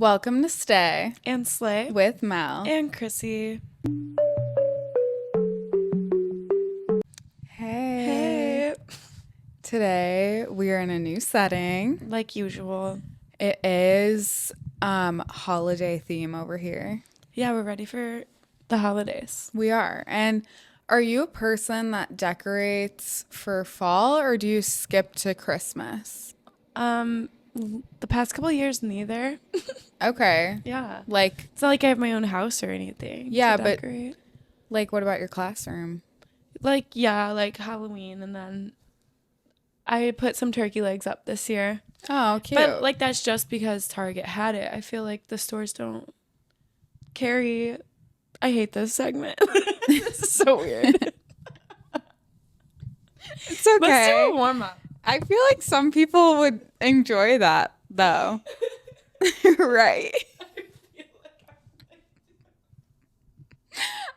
Welcome to Stay and Slay with Mel and Chrissy. Hey. Today we are in a new setting. Like usual. It is holiday theme over here. Yeah, we're ready for the holidays. We are. And are you a person that decorates for fall or do you skip to Christmas? The past couple of years, neither. Okay. Yeah. Like, it's not like I have my own house or anything. Yeah, to but decorate. Like, what about your classroom? Like Halloween, and then I put some turkey legs up this year. Oh, cute. But like that's just because Target had it. I feel like the stores don't carry. I hate this segment. This is so weird. It's okay. Let's do a warm up. I feel like some people would enjoy that, though. Right.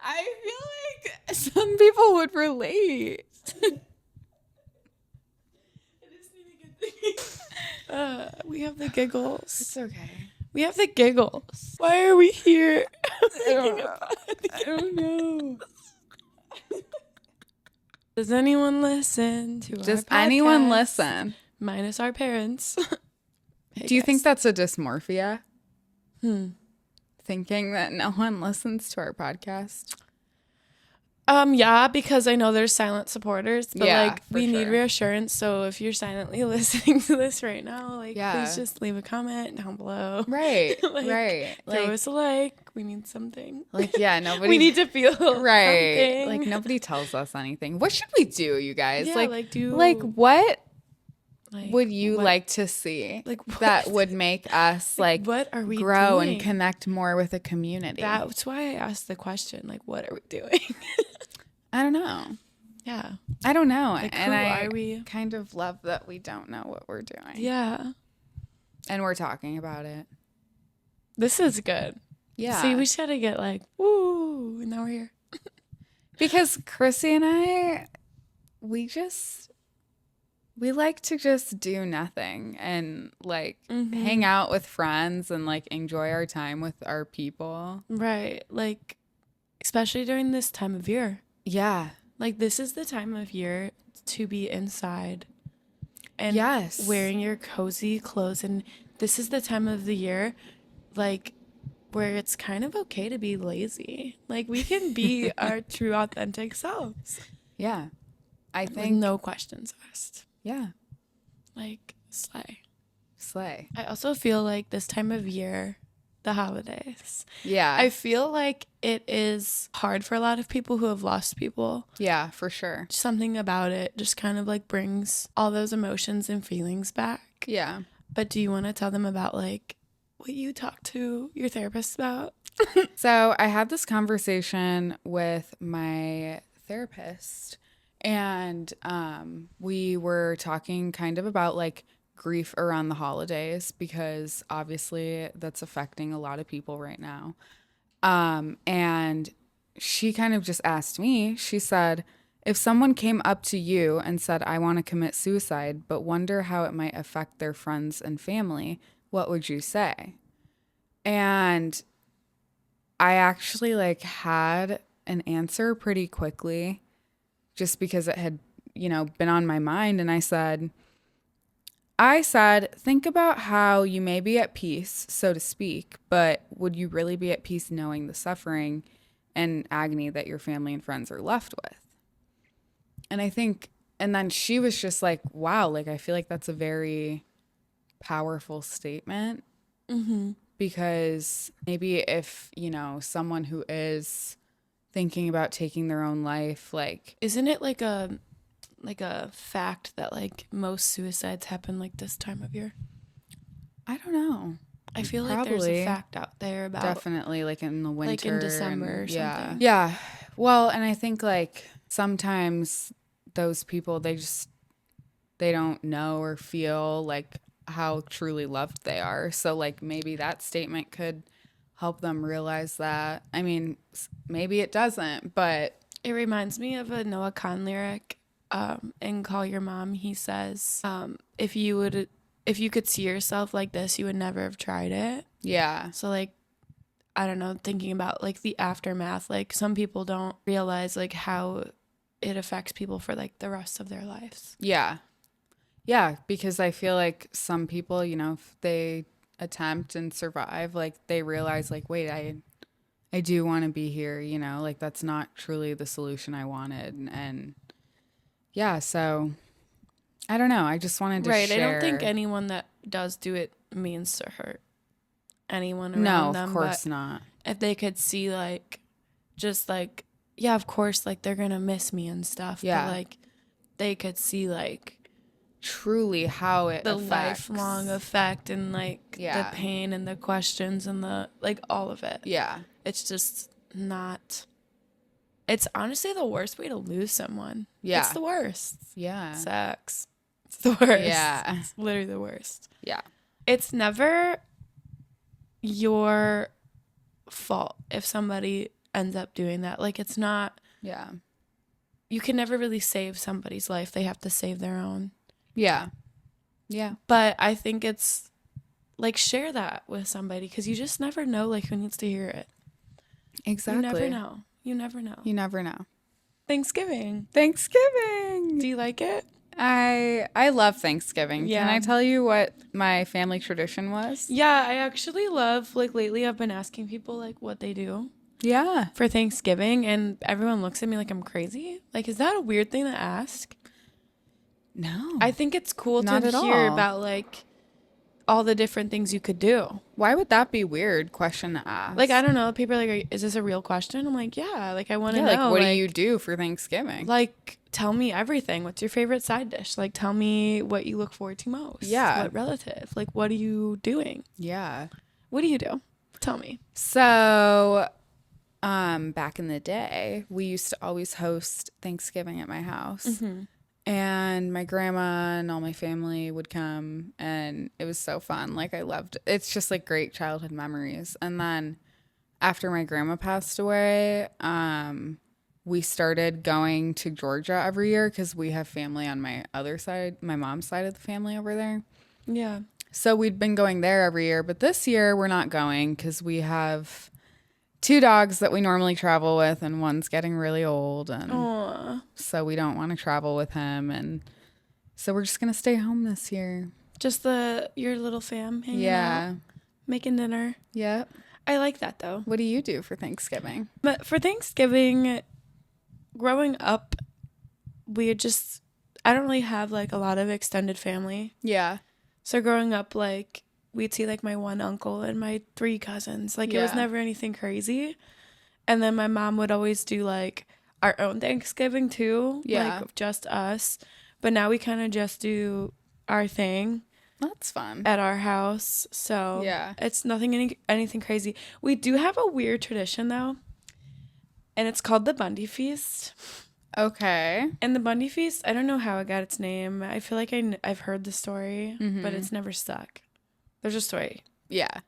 I feel like some people would relate. We have the giggles. It's okay. We have the giggles. Why are we here? I don't know. Does anyone listen to Just our podcast? anyone listen. Minus our parents. Hey, Do you guys. think that's a dysmorphia? Thinking that no one listens to our podcast? Yeah, because I know there's silent supporters, but Yeah, like for we need sure. reassurance. So if you're silently listening to this right now, like Yeah. please just leave a comment down below. Right. Like, right. Throw us a like. We need something. Like, yeah, nobody. We need to feel right. something. Like, nobody tells us anything. What should we do, you guys? Yeah, What like, would you what- like to see like what? that would make us like what are we grow doing? and connect more with a community? That's why I asked the question. Like, what are we doing? I don't know. Yeah. I don't know. Like, and who I are we? kind of love that we don't know what we're doing. Yeah. And we're talking about it. This is good. Yeah. See, we just gotta get like, woo, and now we're here. Because Chrissy and I, we like to just do nothing and like hang out with friends and like enjoy our time with our people. Right. Like, especially during this time of year. Yeah. Like, this is the time of year to be inside and Yes. wearing your cozy clothes. And this is the time of the year, like, where it's kind of okay to be lazy. Like, we can be our true, authentic selves. Yeah. I With think. no questions asked. Yeah. Like, slay. Slay. I also feel like this time of year, the holidays, Yeah. I feel like it is hard for a lot of people who have lost people. Yeah, for sure. Something about it just kind of like brings all those emotions and feelings back. Yeah. But do you want to tell them about like what you talked to your therapist about? So I had this conversation with my therapist and we were talking kind of about like grief around the holidays because obviously that's affecting a lot of people right now. And she kind of just asked me, she said, if someone came up to you and said, I want to commit suicide, but wonder how it might affect their friends and family, what would you say? And I actually like had an answer pretty quickly just because it had, been on my mind. And I said, think about how you may be at peace, so to speak, but would you really be at peace knowing the suffering and agony that your family and friends are left with? And then she was just like, wow, like, I feel like that's a very powerful statement. Because maybe if, someone who is thinking about taking their own life, like, Isn't it like a fact that like most suicides happen like this time of year? I don't know. I feel like there's a fact out there about Definitely like in the winter. like in December or yeah. something. Yeah. Well, and I think like sometimes those people, they don't know or feel like how truly loved they are. So like maybe that statement could help them realize that. I mean, maybe it doesn't, but It reminds me of a Noah Kahn lyric in Call Your Mom. He says, if you could see yourself like this, you would never have tried it. Yeah. So like, I don't know, thinking about like the aftermath, like some people don't realize like how it affects people for like the rest of their lives. Yeah. Yeah, because I feel like some people, you know, if they attempt and survive, like they realize like, wait, I do want to be here, you know, like that's not truly the solution I wanted. And yeah, so I don't know. I just wanted to Right. I don't think share. anyone that does do it means to hurt anyone No, around of them. course But not. if they could see like, just like, yeah, of course, like they're going to miss me and stuff. But Yeah. like they could see like Truly how it the affects. lifelong effect and like Yeah. the pain and the questions and the like all of it. Yeah. It's just not. It's honestly the worst way to lose someone. Yeah. It's the worst. Yeah. Sucks. It's the worst. Yeah. It's literally the worst. Yeah. It's never your fault if somebody ends up doing that. Like, it's not. Yeah. You can never really save somebody's life. They have to save their own. Yeah. Yeah. But I think it's like, share that with somebody because you just never know like who needs to hear it. Exactly. You never know. You never know. You never know. Thanksgiving. Thanksgiving. Do you like it? I love Thanksgiving. Yeah. Can I tell you what my family tradition was? Yeah, I actually love, like, lately I've been asking people, like, what they do Yeah. for Thanksgiving, and everyone looks at me like I'm crazy. Like, is that a weird thing to ask? No. I think it's cool Not to at hear all. about, like, all the different things you could do. Why would that be weird question to ask? Like, I don't know. People are like, is this a real question? I'm like, yeah. Like, I want to yeah, know. like, what do you do for Thanksgiving? Like, tell me everything. What's your favorite side dish? Like, tell me what you look forward to most. Yeah. What relative? Like, what are you doing? Yeah. What do you do? Tell me. So, back in the day, we used to always host Thanksgiving at my house. Mm-hmm. And my grandma and all my family would come, and it was so fun. Like, I loved it. It's just like great childhood memories. And then after my grandma passed away, we started going to Georgia every year because we have family on my other side, my mom's side of the family over there. Yeah. So we'd been going there every year, but this year we're not going because we have 2 dogs that we normally travel with, and one's getting really old, and Aww. so we don't want to travel with him, and so we're just gonna stay home this year. Just your little fam hanging Yeah. out, making dinner. Yep. I like that though. What do you do for Thanksgiving? But for Thanksgiving, growing up, I don't really have like a lot of extended family. Yeah. So growing up, like we'd see like my one uncle and my 3 cousins. Like it was Yeah. never anything crazy. And then my mom would always do like our own Thanksgiving too. Yeah. Like just us. But now we kind of just do our thing That's fun. at our house. So Yeah. it's anything crazy. We do have a weird tradition though. And it's called the Bundy Feast. Okay. And the Bundy Feast, I don't know how it got its name. I feel like I've heard the story, but it's never stuck. There's a story. Yeah.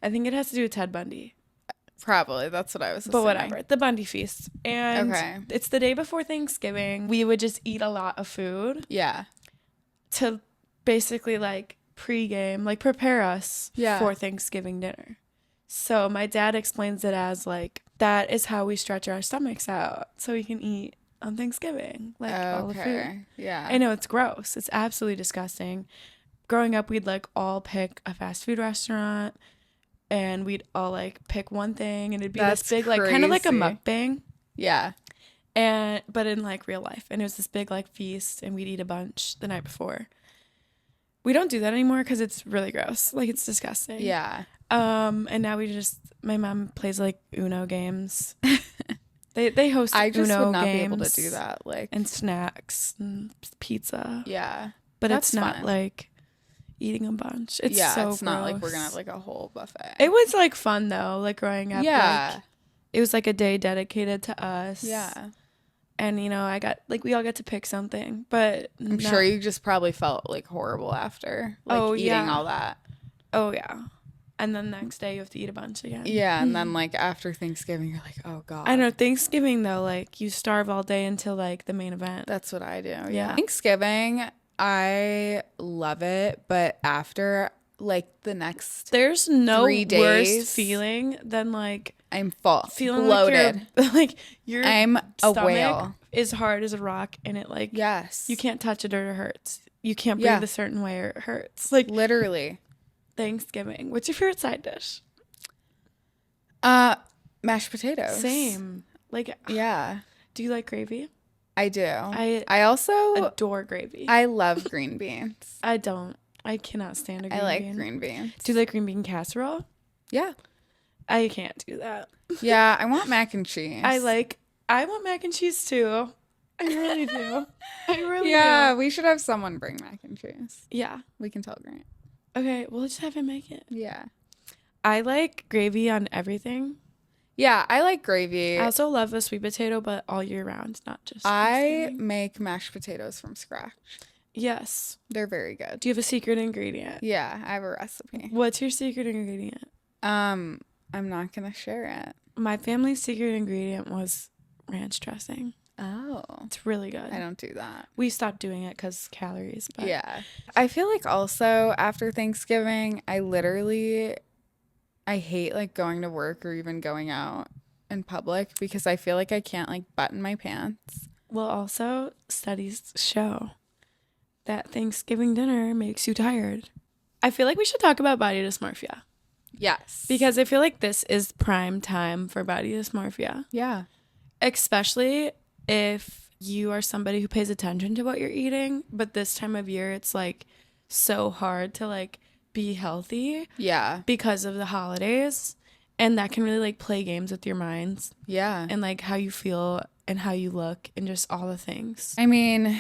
I think it has to do with Ted Bundy. Probably. That's what I was But assuming. whatever. The Bundy Feast. And Okay. it's the day before Thanksgiving. We would just eat a lot of food Yeah. to basically like pregame, like prepare us Yeah. for Thanksgiving dinner. So my dad explains it as like, that is how we stretch our stomachs out so we can eat on Thanksgiving. Like all the food. Okay. Yeah. I know it's gross. It's absolutely disgusting. Growing up, we'd like all pick a fast food restaurant and we'd all like pick one thing and it'd be That's this big, like kind of like a crazy. mukbang. Yeah. But in like real life. And it was this big like feast and we'd eat a bunch the night before. We don't do that anymore because it's really gross. Like it's disgusting. Yeah. And now my mom plays like Uno games. They host I just Uno would not games be able to do that. Like, and snacks and pizza. yeah. But That's it's not fun. like eating a bunch. It's yeah. so It's not like we're gross. gonna have like a whole buffet. It was like fun though, like growing up. Yeah. Like, it was like a day dedicated to us. Yeah. And we all got to pick something, but I'm sure you just probably felt like horrible after like eating yeah. all that. Oh yeah. And then the next day you have to eat a bunch again. Yeah, and then like after Thanksgiving you're like, "Oh god." I know Thanksgiving though, like you starve all day until like the main event. That's what I do. Yeah. Thanksgiving, I love it, but after like the next There's no 3 worse days, feeling than like I'm full, feeling bloated. like your I'm a stomach whale. is hard as a rock, and it like Yes. you can't touch it or it hurts. You can't breathe Yeah. a certain way or it hurts. Like Literally. Thanksgiving. What's your favorite side dish? Mashed potatoes. Same. Like, Yeah, do you like gravy? I do. I I also adore gravy. I love green beans. I don't. I cannot stand a green I like bean. green beans. Do you like green bean casserole? Yeah. I can't do that. Yeah, I want mac and cheese. I want mac and cheese too. I really do. I really Yeah, do. we should have someone bring mac and cheese. Yeah. We can tell Grant. Okay, we'll just have him make it. Yeah. I like gravy on everything. Yeah, I like gravy. I also love a sweet potato, but all year round, not just I Thanksgiving. make mashed potatoes from scratch. Yes. They're very good. Do you have a secret ingredient? Yeah, I have a recipe. What's your secret ingredient? I'm not gonna share it. My family's secret ingredient was ranch dressing. Oh. It's really good. I don't do that. We stopped doing it because calories. But Yeah. I feel like also after Thanksgiving, I hate like going to work or even going out in public because I feel like I can't like button my pants. Well, also, studies show that Thanksgiving dinner makes you tired. I feel like we should talk about body dysmorphia Yes. because I feel like this is prime time for body dysmorphia, yeah. especially if you are somebody who pays attention to what you're eating. But this time of year, it's like so hard to like be healthy Yeah. because of the holidays. And that can really like play games with your minds Yeah. and like how you feel and how you look and just all the things. I mean,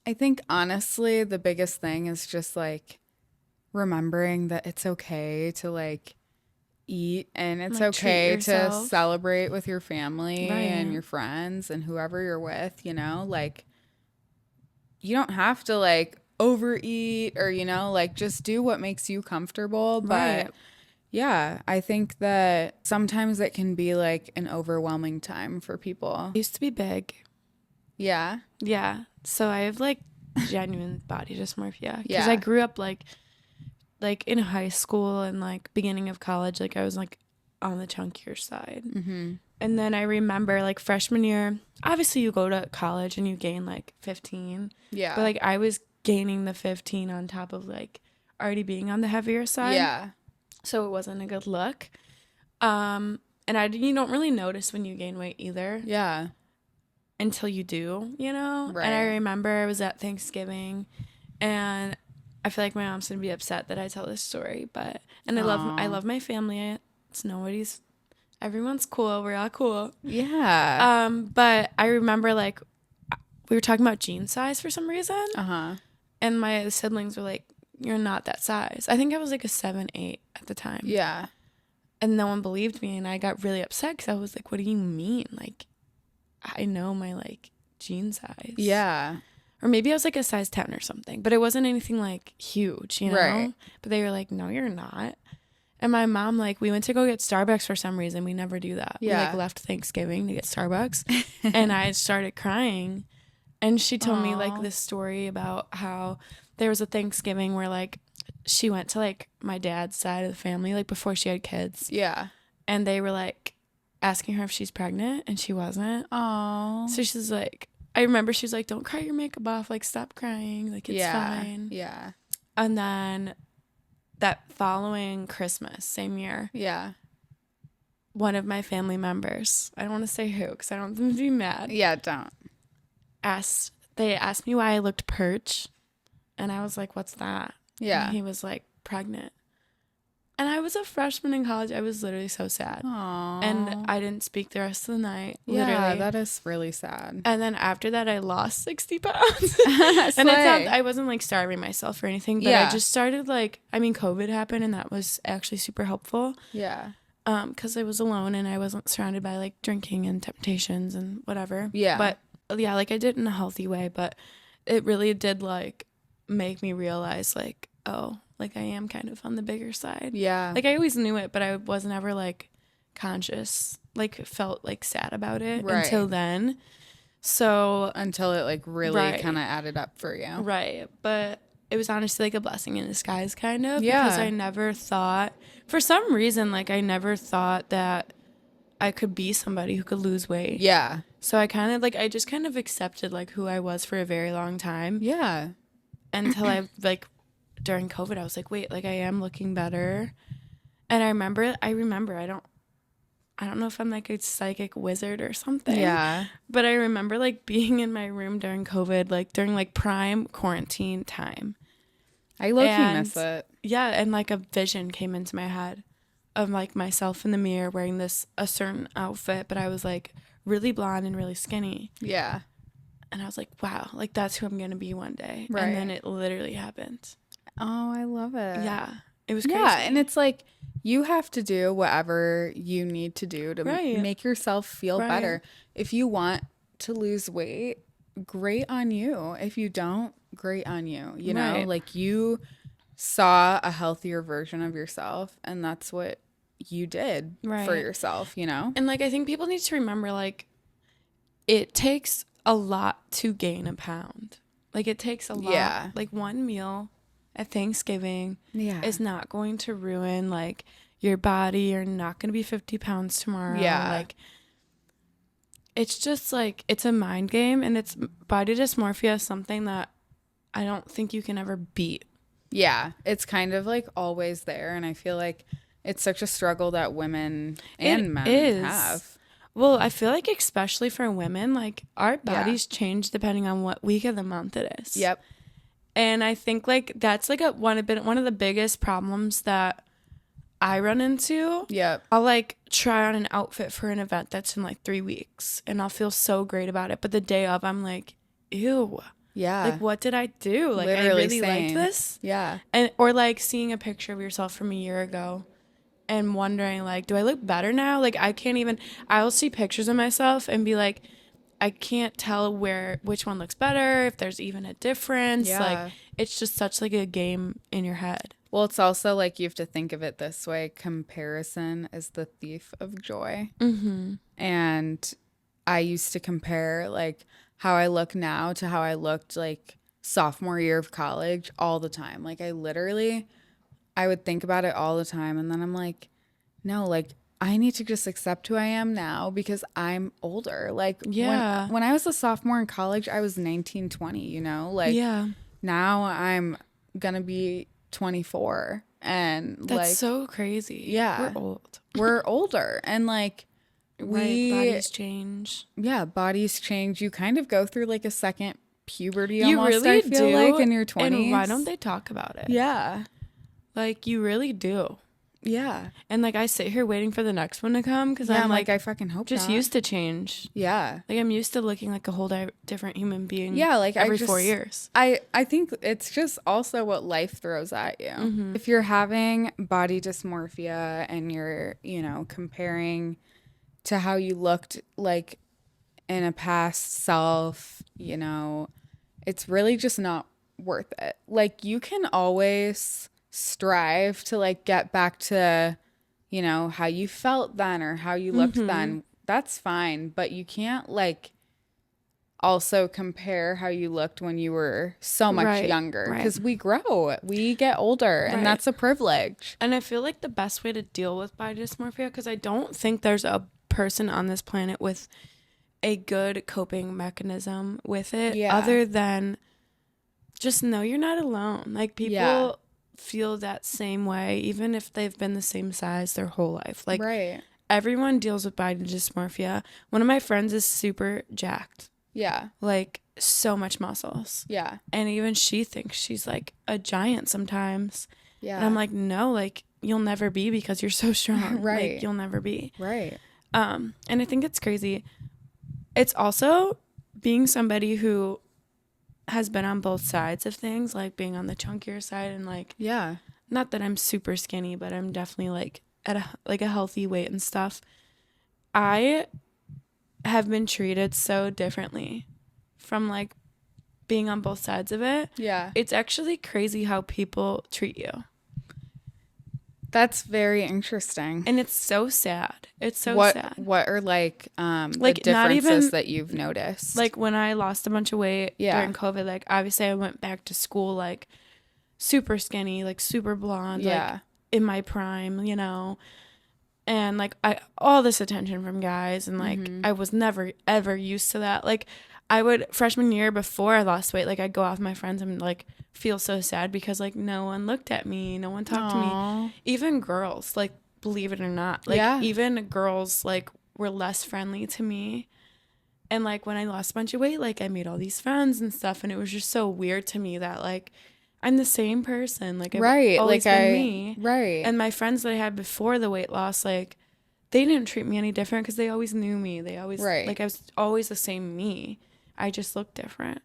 I think honestly, the biggest thing is just like remembering that it's okay to like eat and it's Like, treat okay to yourself. celebrate with your family Right. and your friends and whoever you're with, like you don't have to like overeat or like just do what makes you comfortable, but Right. yeah, I think that sometimes it can be like an overwhelming time for people. I used to be big. Yeah. Yeah. So I have like genuine body dysmorphia because Yeah. I grew up like in high school and like beginning of college, like I was like on the chunkier side. Mm-hmm. And then I remember like freshman year, obviously you go to college and you gain like 15. Yeah. But like I was gaining the 15 on top of like already being on the heavier side. Yeah. So it wasn't a good look. And you don't really notice when you gain weight either Yeah. until you do, Right. And I remember I was at Thanksgiving and I feel like my mom's gonna be upset that I tell this story, but I love my family. It's everyone's cool. We're all cool. Yeah. But I remember like we were talking about jean size for some reason, Uh-huh. and my siblings were like, "You're not that size." I think I was like a 7'8" at the time. Yeah. And no one believed me, and I got really upset because I was like, "What do you mean? Like, I know my like jean size." Yeah. Or maybe I was like a size 10 or something, but it wasn't anything like huge, Right. But they were like, "No, you're not." And my mom, like, we went to go get Starbucks for some reason. We never do that. Yeah. We like left Thanksgiving to get Starbucks, and I started crying. And she told me like Aw. this story about how there was a Thanksgiving where like she went to like my dad's side of the family, like before she had kids, Yeah. and they were like asking her if she's pregnant, and she wasn't. Oh. So she's like, I remember she was like, "Don't cry your makeup off, like stop crying, like it's fine." Yeah. And then that following Christmas, same year, Yeah. one of my family members, I don't want to say who because I don't want them to be mad, Yeah, don't. asked me why I looked perch, and I was like, "What's that?" Yeah. And he was like, "Pregnant." And I was a freshman in college. I was literally so sad. Aww. And I didn't speak the rest of the night. Yeah, Literally. that is really sad. And then after that, I lost 60 pounds. And it's not, I wasn't like starving myself or anything, but Yeah. I just started like, COVID happened, and that was actually super helpful. Yeah. Because I was alone and I wasn't surrounded by like drinking and temptations and whatever. Yeah. But yeah, like I did it in a healthy way, but it really did like make me realize like, oh, like I am kind of on the bigger side. Yeah. Like I always knew it, but I wasn't ever like conscious, like felt like sad about it Right. until then. So Until it like really Right. kind of added up for you. right, but it was honestly like a blessing in disguise kind of, Yeah. because I never thought, for some reason, like I never thought that I could be somebody who could lose weight. Yeah. So I kind of like, I just kind of accepted like who I was for a very long time. Yeah. Until I like during COVID, I was like, wait, like I am looking better. And I remember, I don't know if I'm like a psychic wizard or something. Yeah. But I remember like being in my room during COVID, like during like prime quarantine time. I low-key miss it. Yeah, and like a vision came into my head of like myself in the mirror wearing a certain outfit, but I was like really blonde and really skinny. Yeah. And I was like, wow, like that's who I'm going to be one day. Right. And then it literally happened. Oh, I love it. Yeah. It was crazy. Yeah, and it's like you have to do whatever you need to do to Right. make yourself feel Right. better. If you want to lose weight, great on you. If you don't, great on you. You know, Right. like you saw a healthier version of yourself, and that's what you did for Right. yourself, you know? And like I think people need to remember, like, it takes a lot to gain a pound. Like it takes a lot. Yeah. Like one meal at Thanksgiving Yeah. is not going to ruin like your body. You're not going to be 50 pounds tomorrow. Yeah. Like it's just like, it's a mind game, and it's body dysmorphia is something that I don't think you can ever beat. Yeah, it's kind of like always there, and I feel like it's such a struggle that women and It men is. have. Well, I feel like especially for women, like our bodies change depending on what week of the month it is. Yep. And I think like that's like one of the biggest problems that I run into. Yep. I'll like try on an outfit for an event that's in like 3 weeks, and I'll feel so great about it. But the day of, I'm like, ew. Yeah. Like, what did I do? Like, Literally I really same. like this. Yeah. And or like seeing a picture of yourself from a year ago and wondering like, do I look better now? Like I can't even, I'll see pictures of myself and be like, I can't tell which one looks better, if there's even a difference. Yeah. Like it's just such like a game in your head. Well, it's also like you have to think of it this way. Comparison is the thief of joy. Mm-hmm. And I used to compare like how I look now to how I looked like sophomore year of college all the time. Like I would think about it all the time. And then I'm like, no, like I need to just accept who I am now because I'm older. Like Yeah. when I was a sophomore in college, I was 19, 20, you know, like Yeah. now I'm going to be 24 and That's like, so crazy. Yeah. We're old. we're older and like Right. Bodies change. yeah, bodies change. You kind of go through like a second puberty You almost, really I feel do. like in your 20s. And why don't they talk about it? Yeah. Like you really do. Yeah. And like I sit here waiting for the next one to come because Yeah, I'm like I fucking hope just not. used to change. Yeah. Like I'm used to looking like a whole different human being. Yeah, like every 4 years. I think it's just also what life throws at you. Mm-hmm. If you're having body dysmorphia and you're, you know, comparing to how you looked like in a past self, you know, it's really just not worth it. Like you can always strive to like get back to, you know, how you felt then or how you looked then. That's fine, but you can't like also compare how you looked when you were so much younger because we grow, we get older, and that's a privilege. And I feel like the best way to deal with body dysmorphia, because I don't think there's a person on this planet with a good coping mechanism with it other than just know you're not alone. Like people feel that same way even if they've been the same size their whole life. Like everyone deals with body dysmorphia. One of my friends is super jacked. Yeah. Like so much muscles. Yeah. And even she thinks she's like a giant sometimes. Yeah. And I'm like, no, like you'll never be because you're so strong. Right. Like you'll never be. Right. And I think it's crazy. It's also being somebody who has been on both sides of things, like being on the chunkier side and like, not that I'm super skinny, but I'm definitely like at a healthy weight and stuff. I have been treated so differently from like being on both sides of it. Yeah. It's actually crazy how people treat you. That's very interesting. And it's so sad. It's so sad. What are like the Like, not differences even- that you've noticed? Like when I lost a bunch of weight Yeah. during COVID, like obviously I went back to school like super skinny, like super blonde, like in my prime, you know. And like all this attention from guys, and like I was never ever used to that. Like I would freshman year before I lost weight, like I'd go out with my friends and like feel so sad because like no one looked at me, no one talked to me. Even girls, like believe it or not, like even girls like were less friendly to me. And like when I lost a bunch of weight, like I made all these friends and stuff, and it was just so weird to me that like I'm the same person. Like I've always been me. Right. And my friends that I had before the weight loss, like they didn't treat me any different because they always knew me. They always like I was always the same me. I just looked different.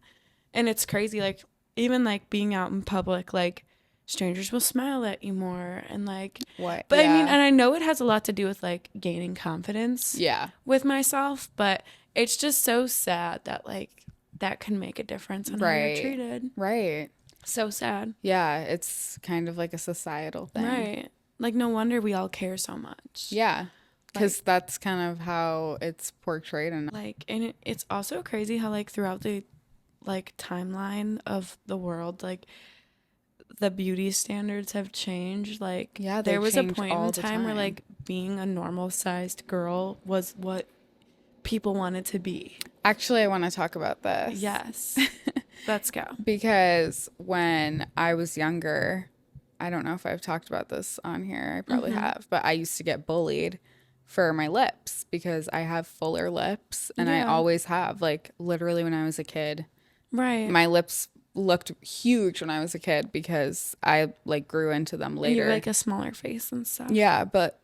And it's crazy, like even like being out in public, like strangers will smile at you more and like what? But I mean, and I know it has a lot to do with like gaining confidence with myself, but it's just so sad that like that can make a difference on how you're treated. Right. So sad. Yeah, it's kind of like a societal thing. Right. Like no wonder we all care so much. Yeah. Because like, that's kind of how it's portrayed. And like, and it's also crazy how like throughout the like timeline of the world, like the beauty standards have changed. Like there was a point in time where like being a normal sized girl was what people wanted to be. Actually, I want to talk about this. Yes. Let's go. Because when I was younger, I don't know if I've talked about this on here. I probably have. But I used to get bullied for my lips because I have fuller lips. And I always have. Like literally when I was a kid. Right. My lips looked huge when I was a kid because I like grew into them later. You like a smaller face and stuff. Yeah. But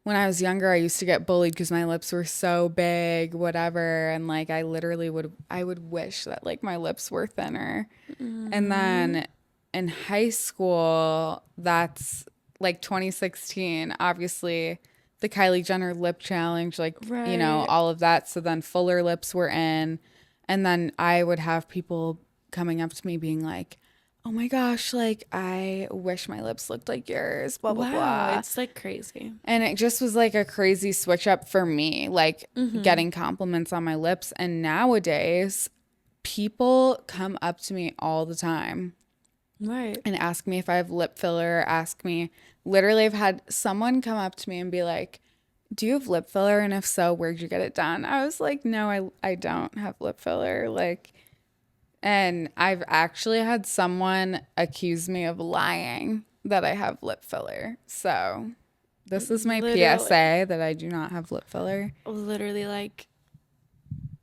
when I was younger, I used to get bullied because my lips were so big, whatever. And like, I literally would wish that like my lips were thinner. And then in high school, that's like 2016, obviously the Kylie Jenner lip challenge, like, you know, all of that. So then fuller lips were in. And then I would have people coming up to me being like, oh my gosh, like I wish my lips looked like yours, blah, blah, blah. It's like crazy. And it just was like a crazy switch up for me, like getting compliments on my lips. And nowadays, people come up to me all the time. Right. And ask me if I have lip filler, literally I've had someone come up to me and be like, do you have lip filler? And if so, where'd you get it done? I was like, no, I don't have lip filler. Like, and I've actually had someone accuse me of lying that I have lip filler. So this is my PSA that I do not have lip filler. Literally, like,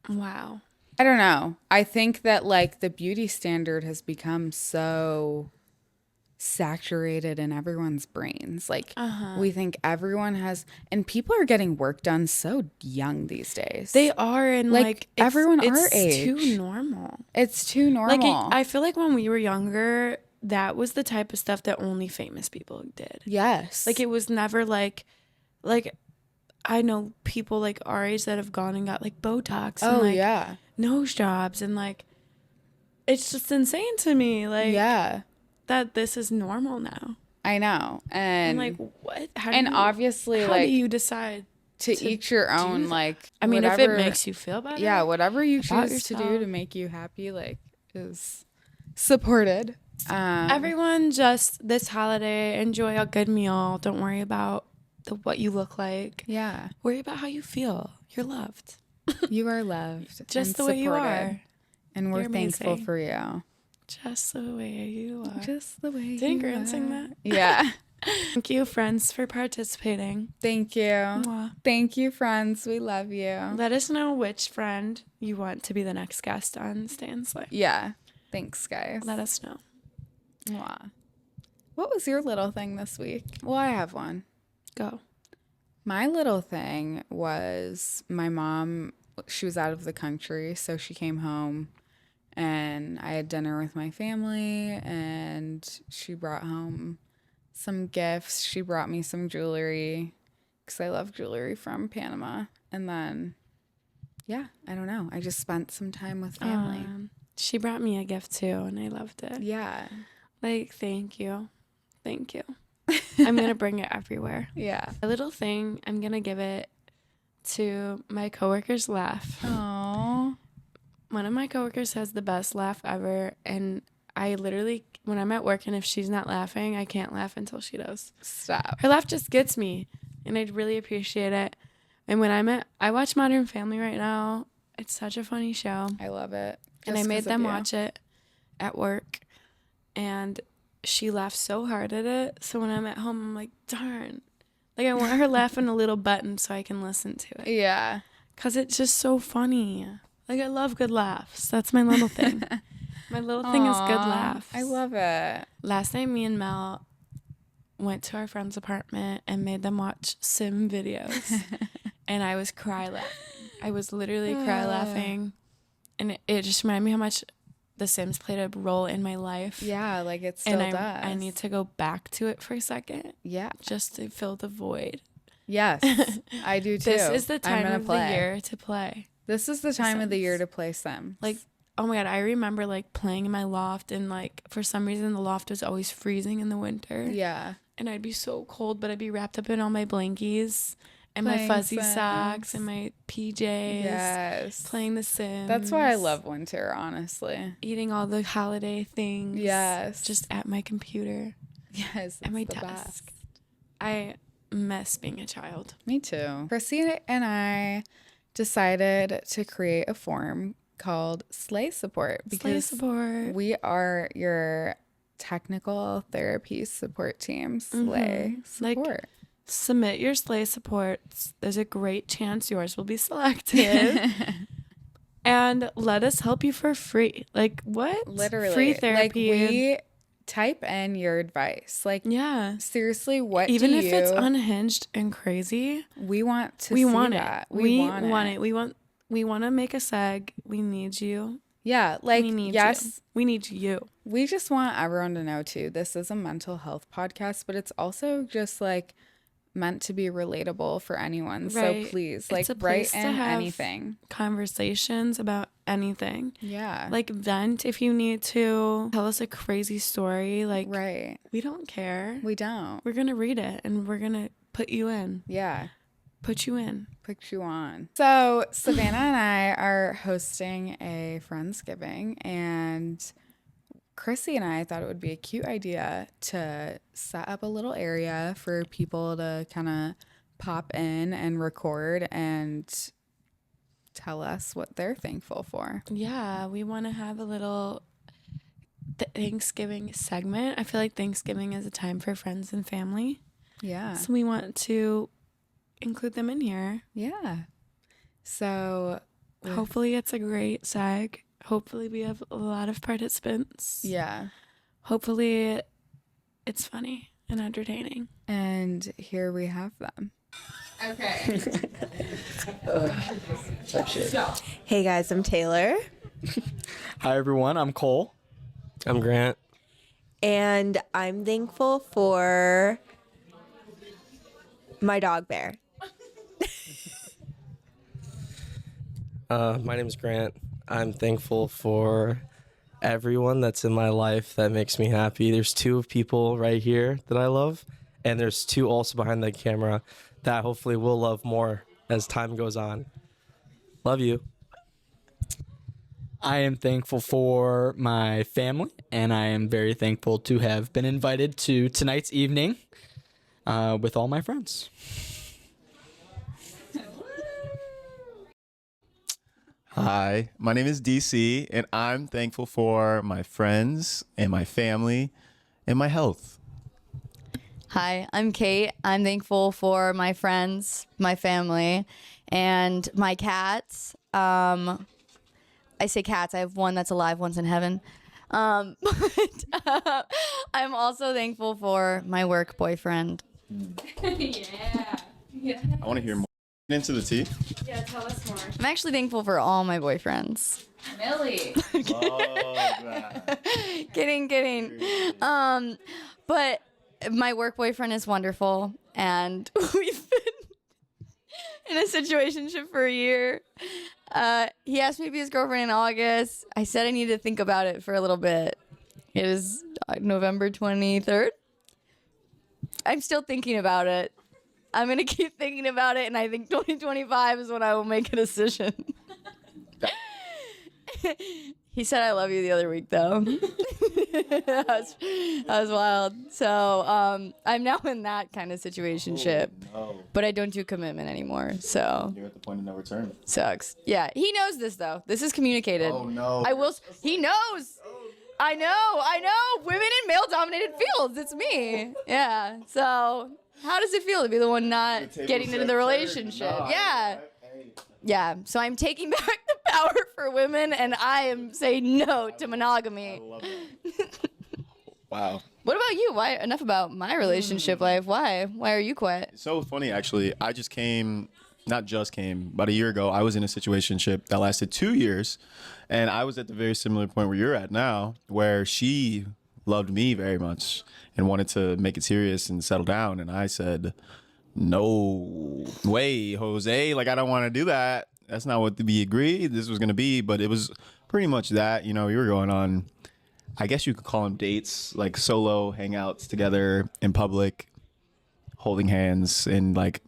wow. I don't know. I think that like the beauty standard has become so saturated in everyone's brains. Like we think everyone has, and people are getting work done so young these days. They are, and like everyone our age. It's too normal. It's too normal. Like I feel like when we were younger, that was the type of stuff that only famous people did. Yes. Like it was never like I know people like our age that have gone and got like Botox and like nose jobs, and like it's just insane to me. Like that this is normal now. I know. And I'm like, what? Obviously, how do you decide to each your own? Like, I mean, whatever, if it makes you feel better. Yeah, whatever you choose to do to make you happy, like, is supported. Everyone just this holiday, enjoy a good meal. Don't worry about what you look like. Yeah. Worry about how you feel. You're loved. You are loved. Just the way you are. And we're thankful for you. Just the way you are. Just the way you are. Didn't Grant sing that? Yeah. Thank you, friends, for participating. Thank you. Mwah. Thank you, friends. We love you. Let us know which friend you want to be the next guest on Stay and Slay. Yeah. Thanks, guys. Let us know. Mwah. What was your little thing this week? Well, I have one. Go. My little thing was my mom, she was out of the country, so she came home. And I had dinner with my family, and she brought home some gifts. She brought me some jewelry because I love jewelry from Panama. And then, yeah, I don't know. I just spent some time with family. She brought me a gift too, and I loved it. Yeah. Like, thank you. Thank you. I'm going to bring it everywhere. Yeah. A little thing, I'm going to give it to my coworker's laugh. Aww. One of my coworkers has the best laugh ever, and I literally, when I'm at work and if she's not laughing, I can't laugh until she does. Stop. Her laugh just gets me, and I'd really appreciate it. And when I watch Modern Family right now. It's such a funny show. I love it. And I made them watch it at work, and she laughs so hard at it. So when I'm at home, I'm like, darn. Like, I want her laughing a little button so I can listen to it. Yeah. Because it's just so funny. Like, I love good laughs. That's my little thing. My little thing is good laughs. I love it. Last night, me and Mel went to our friend's apartment and made them watch sim videos. And I was cry laughing. I was literally cry laughing. And it just reminded me how much The Sims played a role in my life. Yeah, like it still does. I need to go back to it for a second. Yeah. Just to fill the void. Yes, I do too. This is the time of the year to play. This is the time of the year to play Sims. Like, oh my God, I remember like playing in my loft, and like for some reason the loft was always freezing in the winter. Yeah. And I'd be so cold, but I'd be wrapped up in all my blankies. And playing my fuzzy Sims. Socks and my PJs. Yes. Playing The Sims. That's why I love winter, honestly. Eating all the holiday things. Yes. Just at my computer. Yes. At my the desk. best. I miss being a child. Me too. Chrissy and I decided to create a form called Slay Support because we are your technical therapy support team. Slay Support. Like, submit your Slay supports. There's a great chance yours will be selected. And let us help you for free. Like, what? Literally. Free therapy. Like, we type in your advice. Like, yeah. Seriously, what even do if you... it's unhinged and crazy, we want to see want that. It. We want it. We want to make a seg. We need you. Yeah, like, we need yes. You. We need you. We just want everyone to know, too, this is a mental health podcast, but it's also just, like, meant to be relatable for anyone. Right. So please, like, write in anything. Conversations about anything. Yeah. Like, vent if you need to. Tell us a crazy story. Like, right. We don't care. We don't. We're going to read it, and we're going to put you in. Yeah. Put you in. Put you on. So Savannah and I are hosting a Friendsgiving, and Chrissy and I thought it would be a cute idea to set up a little area for people to kind of pop in and record and tell us what they're thankful for. Yeah, we want to have a little Thanksgiving segment. I feel like Thanksgiving is a time for friends and family. Yeah. So we want to include them in here. Yeah. So hopefully it's a great seg. Hopefully we have a lot of participants. Yeah. Hopefully it's funny and entertaining. And here we have them. Okay. Hey guys, I'm Taylor. Hi everyone, I'm Cole. I'm Grant. And I'm thankful for my dog Bear. My name is Grant. I'm thankful for everyone that's in my life that makes me happy. There's two people right here that I love, and there's two also behind the camera that hopefully we'll love more as time goes on. Love you. I am thankful for my family, and I am very thankful to have been invited to tonight's evening with all my friends. Hi, my name is DC, and I'm thankful for my friends and my family and my health. Hi, I'm Kate. I'm thankful for my friends, my family, and my cats. I say cats. I have one that's alive, one's in heaven. But I'm also thankful for my work boyfriend. I want to hear more. Into the tea. Yeah, tell us more. I'm actually thankful for all my boyfriends. Millie. Love that. Kidding. But my work boyfriend is wonderful, and we've been in a situationship for a year. He asked me to be his girlfriend in August. I said I needed to think about it for a little bit. It is November 23rd. I'm still thinking about it. I'm going to keep thinking about it, and I think 2025 is when I will make a decision. He said I love you the other week, though. that was wild. So I'm now in that kind of situationship, but I don't do commitment anymore. So You're at the point of no return. sucks. Yeah, he knows this though. This is communicated. Oh, no. I will. He knows. I know. Women in male-dominated fields. It's me. Yeah. So how does it feel to be the one not getting into the relationship? Yeah. Yeah, so I'm taking back the power for women, and I am saying no to monogamy. Wow. What about you? Why? Enough about my relationship life. Why? Why are you quiet? So funny, actually. I just came, not just came, about a year ago. I was in a situationship that lasted 2 years, and I was at the very similar point where you're at now, where she loved me very much and wanted to make it serious and settle down, and I said, no way, Jose. Like, I don't want to do that. That's not what we agreed this was going to be. But it was pretty much that. You know, we were going on, I guess you could call them dates, like solo hangouts together in public, holding hands. And like,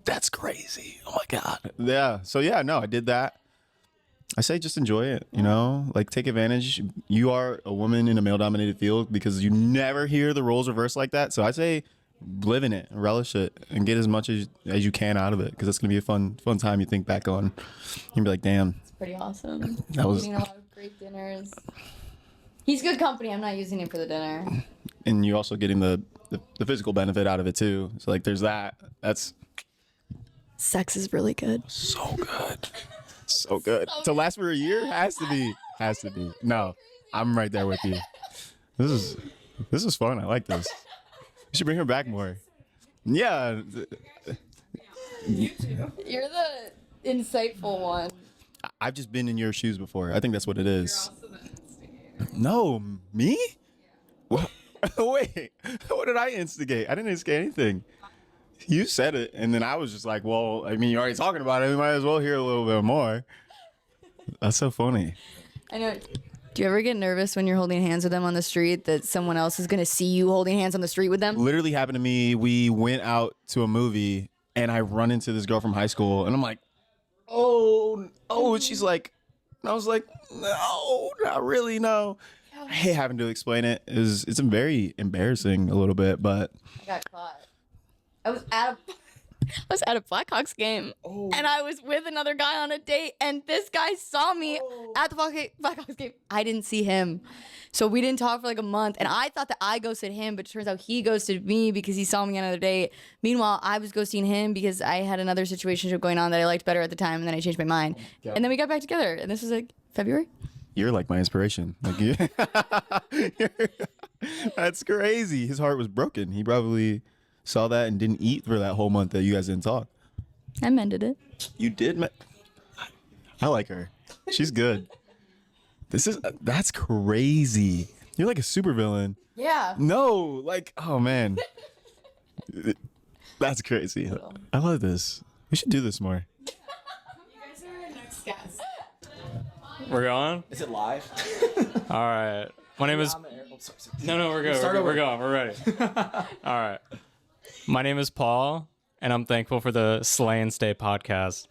that's crazy. Oh, my God. Yeah. So, yeah, no, I did that. I say just enjoy it, you know, like take advantage. You are a woman in a male dominated field because you never hear the roles reversed like that. So I say, live in it, relish it, and get as much as you can out of it because it's gonna be a fun time you think back on. You'll be like, damn, It's pretty awesome. that was. Eating a lot of great dinners. He's good company. I'm not using him for the dinner. And you're also getting the physical benefit out of it too. So like, there's that. That's Sex is really good. so good, so good. To last for a year has to be. No, I'm right there with you. This is fun. I like this. You should bring her back more. Yeah. You're the insightful one. I've just been in your shoes before. I think that's what it is. No, me? What? Wait, what did I instigate? I didn't instigate anything. You said it, and then I was just like, well, I mean, you're already talking about it. We might as well hear a little bit more. That's so funny. I know. Do you ever get nervous when you're holding hands with them on the street that someone else is going to see you holding hands on the street with them? Literally happened to me. We went out to a movie, and I run into this girl from high school, and I'm like, oh, and she's like, and I was like, no, not really, no. I hate having to explain it. It's very embarrassing a little bit, but I got caught. I was at a Blackhawks game, and I was with another guy on a date, and this guy saw me at the Blackhawks game. I didn't see him. So we didn't talk for like a month, and I thought that I ghosted him, but it turns out he ghosted me because he saw me on another date. Meanwhile, I was ghosting him because I had another situationship going on that I liked better at the time, and then I changed my mind. And then we got back together, and this was like February. you're like my inspiration. Like, that's crazy. His heart was broken. He probably saw that and didn't eat for that whole month that you guys didn't talk. I mended it. You did. I like her. She's good. That's crazy. You're like a supervillain. Yeah. No, like, oh man, that's crazy. I love this. We should do this more. You guys are our next guest. We're going? Is it live? All right. My name is... No, we're good. We're going. We're ready. All right. My name is Paul, and I'm thankful for the Slay and Stay podcast.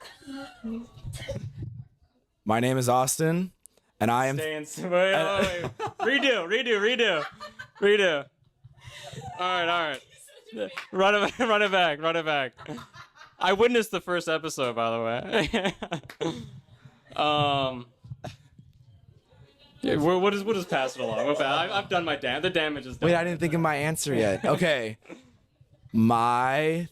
My name is Austin, and I am... Stay and Stay. Wait. Redo. All right. Run it back. I witnessed the first episode, by the way. Yeah, we'll just pass it along. I've done my damage. The damage is done. Wait, I didn't think of my answer yet. Okay. I'm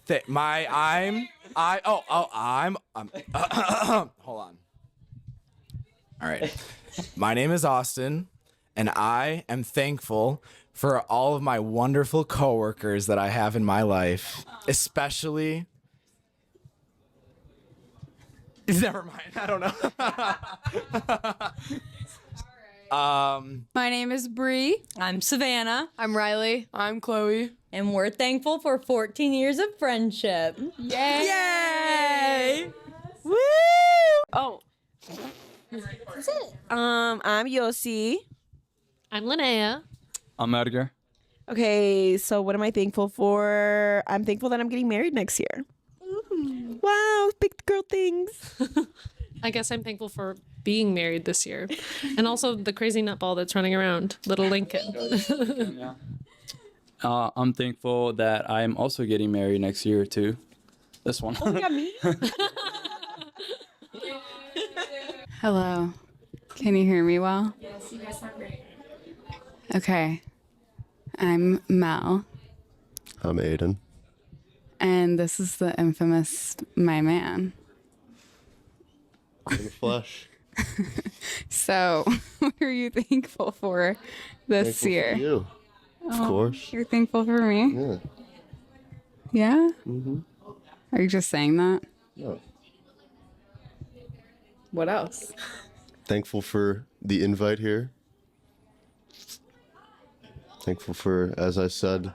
hold on. All right. My name is Austin, and I am thankful for all of my wonderful coworkers that I have in my life, especially... Never mind. I don't know. My name is Bree. I'm Savannah. I'm Riley. I'm Chloe. And we're thankful for 14 years of friendship. Yay! Yay! Woo! Oh. I'm Yossi. I'm Linnea. I'm Edgar. Okay, so what am I thankful for? I'm thankful that I'm getting married next year. Ooh. Wow, big girl things. I guess I'm thankful for being married this year. And also the crazy nutball that's running around, little Lincoln. I'm thankful that I'm also getting married next year too. This one. Oh, yeah, me. Hello. Can you hear me well? Yes, you guys sound great. Okay. I'm Mel, I'm Aiden. and this is the infamous My Man. In the flesh. So, what are you thankful for this Thankful year? for you, of course. You're thankful for me? Yeah. Yeah? Mm-hmm. Are you just saying that? No. What else? Thankful for the invite here. Thankful for, as I said,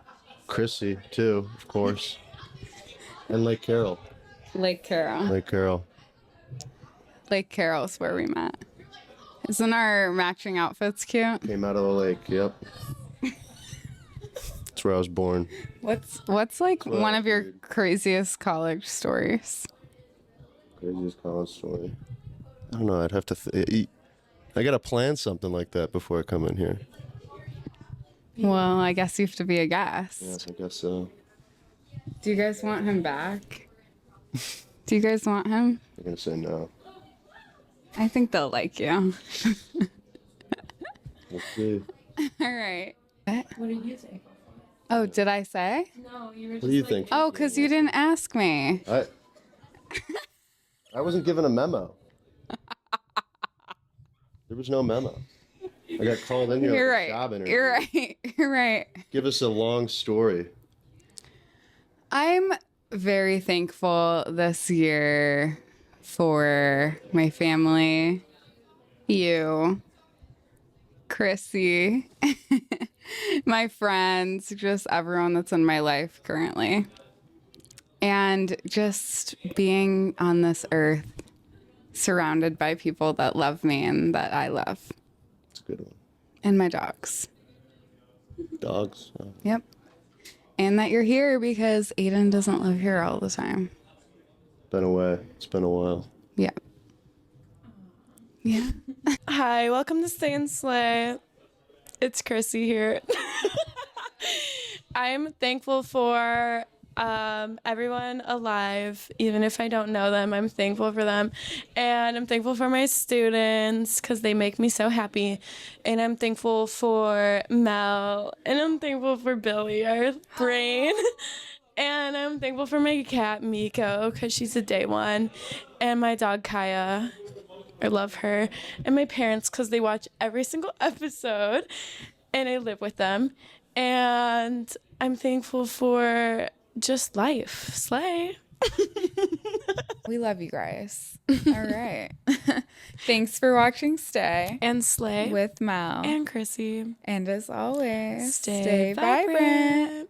Chrissy too, of course. And Lake Carroll. Lake Carroll. Lake Carroll. Lake Carroll's where we met. Isn't our matching outfits cute? Came out of the lake, yep. That's where I was born. What's like Well, one of your craziest college stories? Craziest college story. I don't know, I'd have to I gotta plan something like that before I come in here. Well, I guess you have to be a guest. Yes, I guess so. Do you guys want him back? Do you guys want him? I'm gonna say no. I think they'll like you. We'll see. All right. What are you thankful Oh, did I say? for? No, you were What do you think? Oh, because you didn't ask me. I wasn't given a memo. There was no memo. I got called in here You're for a right. job interview. You're right. You're right. Give us a long story. I'm very thankful this year for my family, you, Chrissy, my friends, just everyone that's in my life currently. And just being on this earth surrounded by people that love me and that I love. It's a good one. And my dogs. Dogs. Oh. Yep. And that you're here because Aiden doesn't live here all the time. Been away. It's been a while. Yeah. Yeah. Hi, welcome to Stay and Slay. It's Chrissy here. I'm thankful for everyone alive, even if I don't know them. I'm thankful for them, and I'm thankful for my students because they make me so happy. And I'm thankful for Mel, and I'm thankful for Billy, our brain. And I'm thankful for my cat Miko because she's a day one, and my dog Kaya. I love her. And my parents because they watch every single episode, and I live with them. And I'm thankful for just life. Slay. We love you guys. All right. Thanks for watching Stay and Slay with Mel and Chrissy. And as always, Stay vibrant.